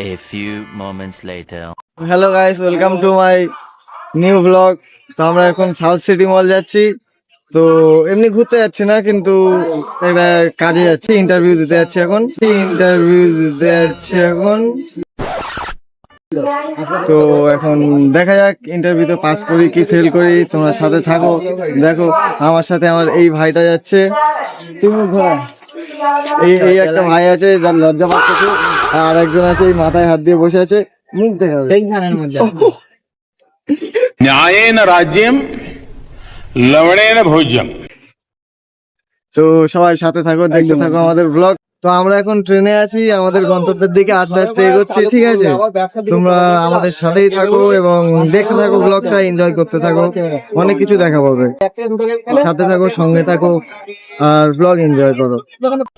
A few moments later. Hello guys, welcome to my new blog. তো আমরা এখন south city মল যাচ্ছি। তো এমনি ঘুরতে যাচ্ছি না, কিন্তু একটা কাজে যাচ্ছি, ইন্টারভিউ দিতে যাচ্ছি এখন। তো এখন দেখা যাক ইন্টারভিউতে পাস করি কি ফেল করি। তোমরা সাথে থাকো, দেখো আমার সাথে আমার এই ভাইটা যাচ্ছে। তুমি ঘোরা এই একটা ভাই আছে যার লজ্জা পাচ্ছে খুব, আর একজন আছে এই মাথায় হাত দিয়ে বসে আছে, মুখ দেখা न्यायेन राज्यम लवणेन भोज्यम। তো সবাই সাথে থাকো, দেখতে থাকো আমাদের ব্লগ। তো আমরা এখন ট্রেনে আছি, আমাদের গন্তব্যের দিকে আস্তে আস্তে এগোচ্ছি, ঠিক আছে? তোমরা আমাদের সাথেই থাকো এবং দেখতে থাকো, ব্লগটা এনজয় করতে থাকো, অনেক কিছু দেখা পাবে। সাথে থাকো, সঙ্গে থাকো, আর ব্লগ এনজয় করো।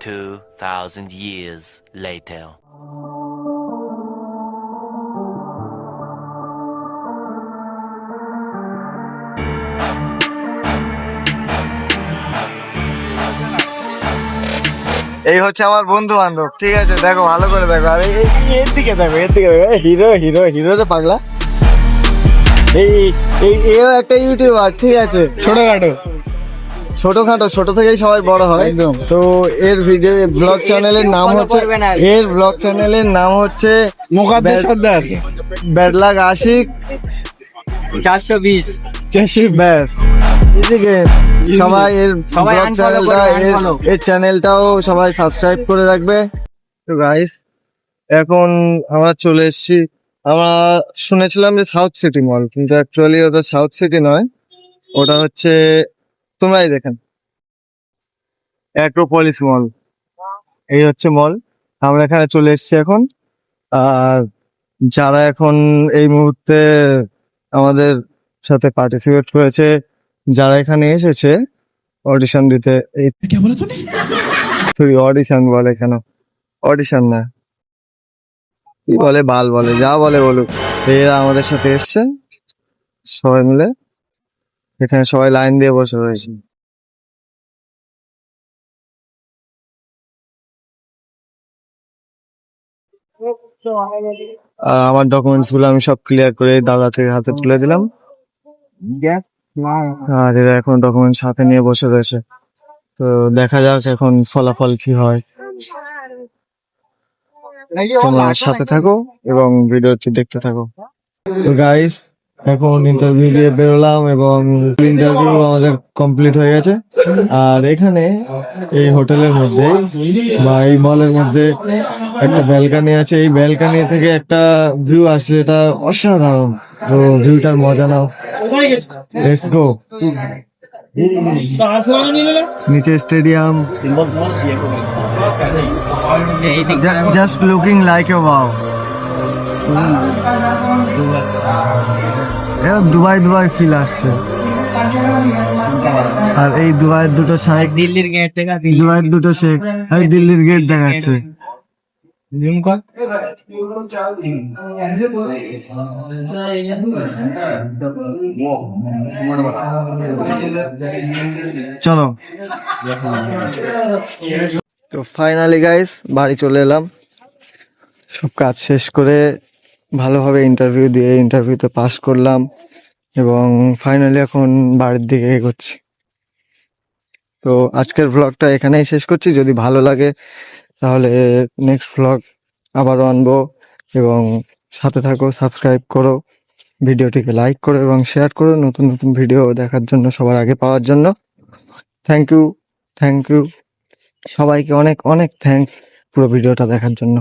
2000 years later. এই হচ্ছে আমার বন্ধু বান্ধব, ঠিক আছে? দেখো ভালো করে দেখো, আর এর দিকে দেখো, হিরো পাগলা। এও একটা ইউটিউবার, ঠিক আছে? ছোটখাটো, ছোট থেকেই সবাই বড় হয়। তো এর ভিডিও ব্লগ চ্যানেলের নাম হচ্ছে মুকাদ্দেস সর্দার ব্যাড লাক আশিক 420 ব্যাস। সবাই এর ব্লগ চ্যানেলটা, এর চ্যানেলটাও সবাই সাবস্ক্রাইব করে রাখবে। তো গাইস, এখন আমরা চলে এসেছি। আমরা শুনেছিলাম যে সাউথ সিটি মল, কিন্তু অ্যাকচুয়ালি ওটা সাউথ সিটি নয়, ওটা হচ্ছে, তোমরাই দেখেন, অ্যাক্রোপলিস মল। এই হচ্ছে মল, আমরা এখানে চলে এসেছি এখন। আর যারা এখন এই মুহূর্তে আমাদের সাথে পার্টিসিপেট করেছে, যারা এখানে এসেছে অডিশন দিতে, তুই অডিশন বলে কেন? অডিশন না, কি বলে, বাল বলে, যা বলে বলুক। এরা আমাদের সাথে এসছে, সবাই মিলে এখানে সবাই লাইন দিয়ে বসে রয়েছে। আমার ডকুমেন্টস গুলো আমি সব ক্লিয়ার করে দাদাকে হাতে তুলে দিলাম, আর এরা এখন ডকুমেন্টস হাতে নিয়ে বসে রয়েছে। তো দেখা যাক এখন ফলাফল কি হয়। তোমরা সাথে থাকো এবং ভিডিওটি দেখতে থাকো। তো গাইস, এখন ইন্টারভিউ দিয়ে বেরোলাম এবং ইন্টারভিউ আমাদের কমপ্লিট হয়ে গেছে। আর এখানে এই হোটেলের মধ্যে বা এই মলের মধ্যে একটা ব্যালকানি আছে, এই ব্যালকানি থেকে একটা ভিউ আসছে, এটা অসাধারণ। তো ভিউটার মজা নাও, লেটস গো। নিচে stadium, just looking like a wow. Dubai feel আসছে। আর এই দুবাইয়ের দুটো শেখ, দিল্লির গেট থেকে দুবাইয়ের দুটো শেখ, এই দিল্লির গেট দেখাচ্ছে। চলো, তো ফাইনালি গাইস বাড়ি চলে এলাম, সব কাজ শেষ করে ভালোভাবে ইন্টারভিউ দিয়ে ইন্টারভিউতে পাস করলাম এবং ফাইনালি এখন বাড়ির দিকে এগোচ্ছি। তো আজকের ব্লগটা এখানেই শেষ করছি। যদি ভালো লাগে তাহলে নেক্সট ব্লগ আবারও আনবো, এবং সাথে থাকো, সাবস্ক্রাইব করো, ভিডিওটিকে লাইক করো এবং শেয়ার করো নতুন নতুন ভিডিও দেখার জন্য, সবার আগে পাওয়ার জন্য। থ্যাংক ইউ সবাইকে, অনেক অনেক থ্যাঙ্কস পুরো ভিডিওটা দেখার জন্য।